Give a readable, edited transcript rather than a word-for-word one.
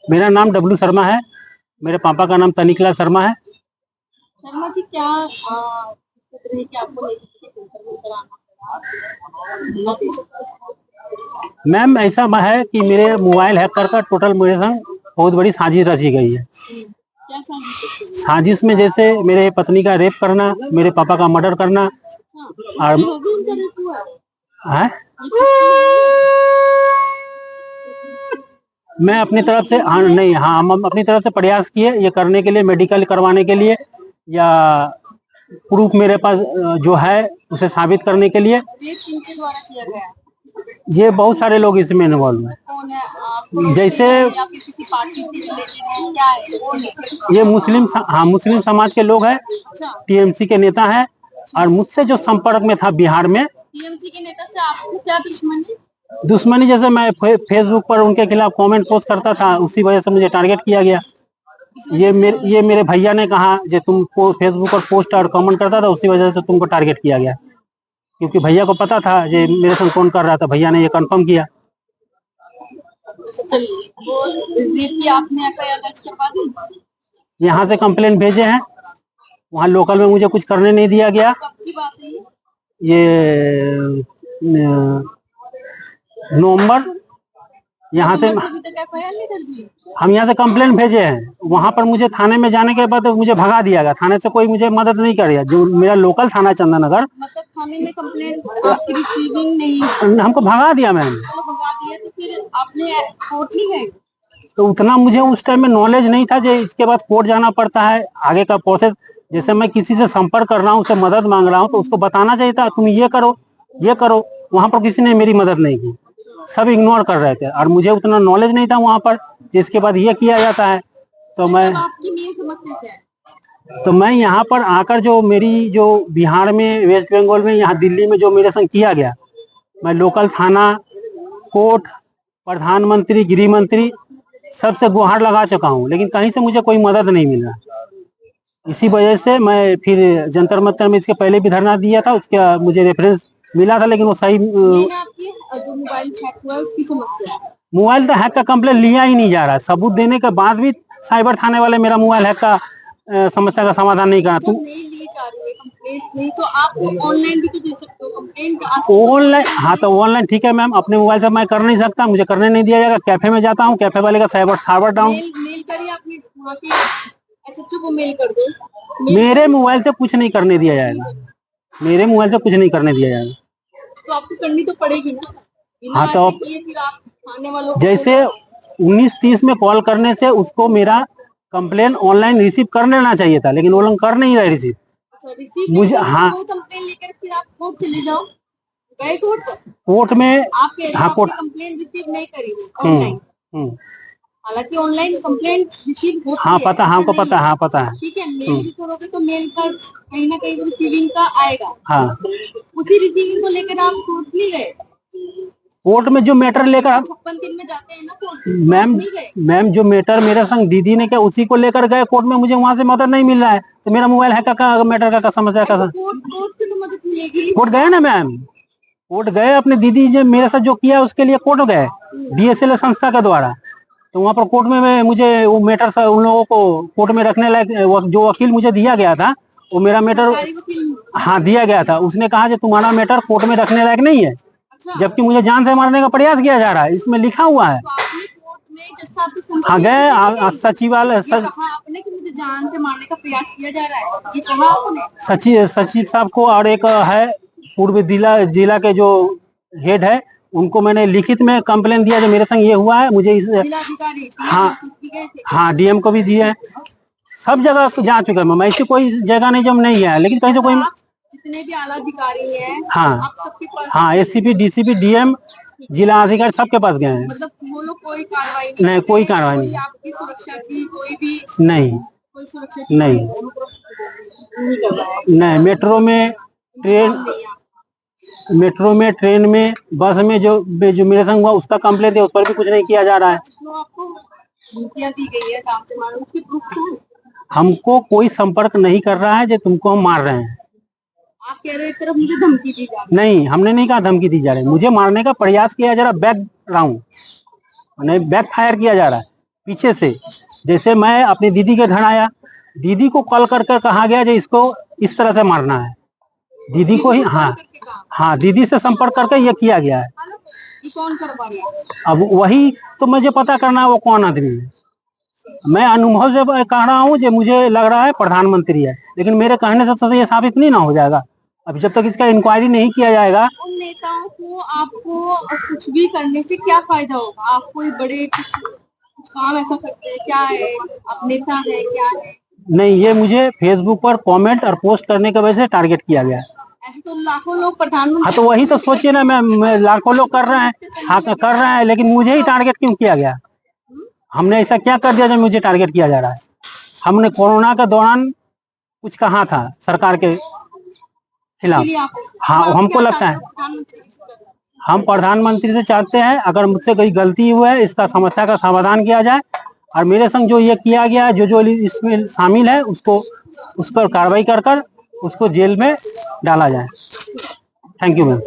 मेरा नाम डब्लू शर्मा है। मेरे पापा का नाम तनिकलाल शर्मा है। शर्मा जी, क्या दिक्कत रही कि आपको नेत्र के इंटरव्यू कराना पड़ा? मैम ऐसा है कि मेरे मोबाइल हैक कर टोटल मेरे संग बहुत बड़ी साजिश रची गई है। क्या साजिश? साजिश में जैसे मेरे पत्नी का रेप करना, मेरे पापा का मर्डर करना और है। मैं अपनी तरफ से नहीं, हाँ, हम अपनी तरफ से प्रयास किए ये करने के लिए, मेडिकल करवाने के लिए या प्रूफ मेरे पास जो है उसे साबित करने के लिए। किनके द्वारा किया गया? ये बहुत सारे लोग इसमें इन्वॉल्व हैं। कौन है आप? जैसे या फिर किसी पार्टी से रिलेटेड है? क्या है? कौन है? ये मुस्लिम समाज के लोग हैं। टीएमसी के नेता हैं और मुझसे जो संपर्क में था बिहार में। टीएमसी के नेता से आपको क्या दुश्मनी? दुश्मनी जैसे मैं फेसबुक पर उनके खिलाफ कमेंट पोस्ट करता था, उसी वजह से मुझे टारगेट किया गया। ये मेरे भैया ने कहा जो तुम फेसबुक पर पोस्ट और कमेंट करता था, उसी वजह से तुमको टारगेट किया गया, क्योंकि भैया को पता था जो मेरे संग कौन कर रहा था। भैया ने ये कंफर्म किया। यहाँ से कंप्लेंट भेजे हैं, वहाँ लोकल में मुझे कुछ करने नहीं दिया गया। ये नवंबर, यहाँ से हम यहाँ से कंप्लेंट भेजे हैं, वहाँ पर मुझे थाने में जाने के बाद मुझे भगा दिया गया। थाने से कोई मुझे मदद नहीं करेगा। जो मेरा लोकल थाना चंदननगर, मतलब थाने में कंप्लेंट आपकी रिसीविंग नहीं, हमको भगा दिया मैम। भगा दिया तो फिर आपने कोर्ट नहीं गए? तो उतना मुझे उस टाइम में नॉलेज नहीं था जो इसके बाद कोर्ट जाना पड़ता है, आगे का प्रोसेस। जैसे मैं किसी से संपर्क कर रहा हूँ, उससे मदद मांग रहा हूँ, तो उसको बताना चाहिए था तुम ये करो ये करो। वहां पर किसी ने मेरी मदद नहीं की, सब इग्नोर कर रहे थे और मुझे उतना नॉलेज नहीं था वहां पर, जिसके बाद ये किया जाता है। तो मैं आपकी मेन समस्या क्या है? तो मैं यहाँ पर आकर जो मेरी जो बिहार में, वेस्ट बंगाल में, यहाँ दिल्ली में जो मेरे संग किया गया, मैं लोकल थाना, कोर्ट, प्रधानमंत्री, गृह मंत्री सबसे गुहार लगा चुका हूँ, लेकिन कहीं से मुझे कोई मदद नहीं मिल रहा। इसी वजह से मैं फिर जंतर मंतर में इसके पहले भी धरना दिया था, उसका मुझे रेफरेंस मिला था, लेकिन वो सही मोबाइल तो हैक का कंप्लेंट लिया ही नहीं जा रहा है। सबूत देने के बाद भी साइबर थाने वाले मेरा मोबाइल हैक का समस्या का समाधान नहीं करा। तुम नहीं ली जा रही है कंप्लेंट, नहीं तो आप ऑनलाइन भी तो दे सकते हो कंप्लेंट। ऑनलाइन, हाँ तो ऑनलाइन ठीक है मैम, अपने मोबाइल से मैं कर नहीं सकता, मुझे करने नहीं दिया जाएगा। कैफे में जाता हूँ, कैफे वाले का सर्वर डाउन। मेल करिए आपने वहाँ के एसएचओ को, मेल कर दो। मेरे मोबाइल से कुछ नहीं करने दिया जाएगा, मेरे मोबाइल से कुछ नहीं करने दिया जाएगा। तो आपको करनी तो पड़ेगी ना। हाँ तो फिर आप आने वालों जैसे 19:30 में कॉल करने से उसको मेरा कंप्लेन ऑनलाइन रिसीव कर लेना चाहिए था, लेकिन वो लोग कर नहीं रहे रिसीव। मुझे हाँ, कंप्लेन लेकर फिर आप कोर्ट चले जाओ। गए कोर्ट में? हाँ, कोर्ट कंप्लेन रिसीव नहीं करी ऑनलाइन। हालांकि ऑनलाइन कंप्लेंट रिसीव होती है। हाँ पता, हमको पता, हाँ पता है। ठीक है, मेल भी करोगे तो मेल का कहीं ना कहीं रिसीविंग का आएगा। हाँ, उसी रिसीविंग को लेकर आप कोर्ट नहीं गए? कोर्ट में जो मैटर लेकर 56 दिन में जाते हैं ना कोर्ट। मैम जो मैटर मेरे संग दीदी ने क्या, उसी को लेकर गए कोर्ट में। मुझे वहां से मदद नहीं मिल रहा है, तो मेरा मोबाइल हैक का मैटर का समस्या का कोर्ट से तो मदद मिलेगी। कोर्ट गए ना मैम, कोर्ट गए, अपने दीदी जो मेरे साथ जो किया उसके लिए कोर्ट गए DSLA संस्था के द्वारा। तो वहाँ पर कोर्ट में मुझे वो मैटर उन लोगों को कोर्ट में रखने लायक जो वकील मुझे दिया गया था, वो मेरा मैटर हाँ दिया गया था। उसने कहा कि तुम्हारा मैटर कोर्ट में रखने लायक नहीं है, जबकि मुझे जान से मारने का प्रयास किया जा रहा है, इसमें लिखा हुआ है। हाँ गए सचिवालय, मुझे जान से मारने का प्रयास किया जा रहा है, ये कहा आपने सचिव साहब को, और एक है पूर्व जिला के जो हेड है, उनको मैंने लिखित में कंप्लेन दिया जो मेरे संग ये हुआ है। मुझे इस हाँ DM को भी दिया है, सब जगह जा चुका है। मैं ऐसी कोई जगह नहीं जो नहीं है, लेकिन कहीं से कोई जितने भी आला अधिकारी हैं, हाँ आप सबके पास, हाँ SCP DCP DM जिला अधिकारी सबके पास गए हैं। मतलब वो लोग कोई कार्रवाई नहीं, कोई कार्रवाई नहीं, आपकी सुरक्षा की कोई भी नहीं, कोई सुरक्षा की नहीं, नहीं। मेट्रो में ट्रेन में बस में जो मेरे संग हुआ उसका कंप्लेंट है, उस पर भी कुछ नहीं किया जा रहा है। जो आपको धमकियां दी गई है जान से मारो, उसकी प्रूफ है? हमको कोई संपर्क नहीं कर रहा है जो तुमको हम मार रहे हैं। आप कह रहे हो एक तरफ मुझे धमकी दी जा रही है। नहीं, हमने नहीं कहा धमकी दी जा रही, मुझे मारने का प्रयास किया जा रहा। बैकग्राउंड मैंने बैक फायर किया जा रहा है पीछे से। जैसे मैं अपनी दीदी के घर आया, दीदी को कॉल कर कर कहा गया जो इसको इस तरह से मारना है, दीदी को ही, हाँ करके कहा, हाँ, दीदी से संपर्क करके ये किया गया है। ये कौन करवा रहा है? अब वही तो मुझे पता करना है वो कौन आदमी है। मैं अनुभव से कह रहा हूँ जो मुझे लग रहा है प्रधानमंत्री है, लेकिन मेरे कहने से तो ये साबित नहीं ना हो जाएगा। अभी जब तक इसका इंक्वायरी नहीं किया जाएगा। उन नेताओं को आपको कुछ भी करने से क्या फायदा होगा? आप कोई बड़े कुछ काम ऐसा करते हैं क्या है? आप नेता है क्या है? नहीं, ये मुझे फेसबुक पर कमेंट और पोस्ट करने की वजह से टारगेट किया गया है। ऐसे तो लाखों लोग प्रधानमंत्री। हाँ, तो वही तो सोचिए ना, मैं लाखों लोग कर रहे हैं, हाँ कर रहे हैं, लेकिन मुझे ही टारगेट क्यों किया गया? हमने ऐसा क्या कर दिया जो मुझे टारगेट किया जा रहा है? हमने कोरोना के दौरान कुछ कहा था सरकार के खिलाफ। इसलिए आप हाँ, आप हमको क्या लगता है चाहते हैं प्रधानमंत्री से करना? हम प्रधानमंत्री से चाहते हैं अगर मुझसे कोई गलती हुआ है इसका समस्या का समाधान किया जाए, और मेरे संग जो ये किया गया जो जो इसमें शामिल है उसको उस पर कार्रवाई कर कर उसको जेल में डाला जाए। Thank you ma'am.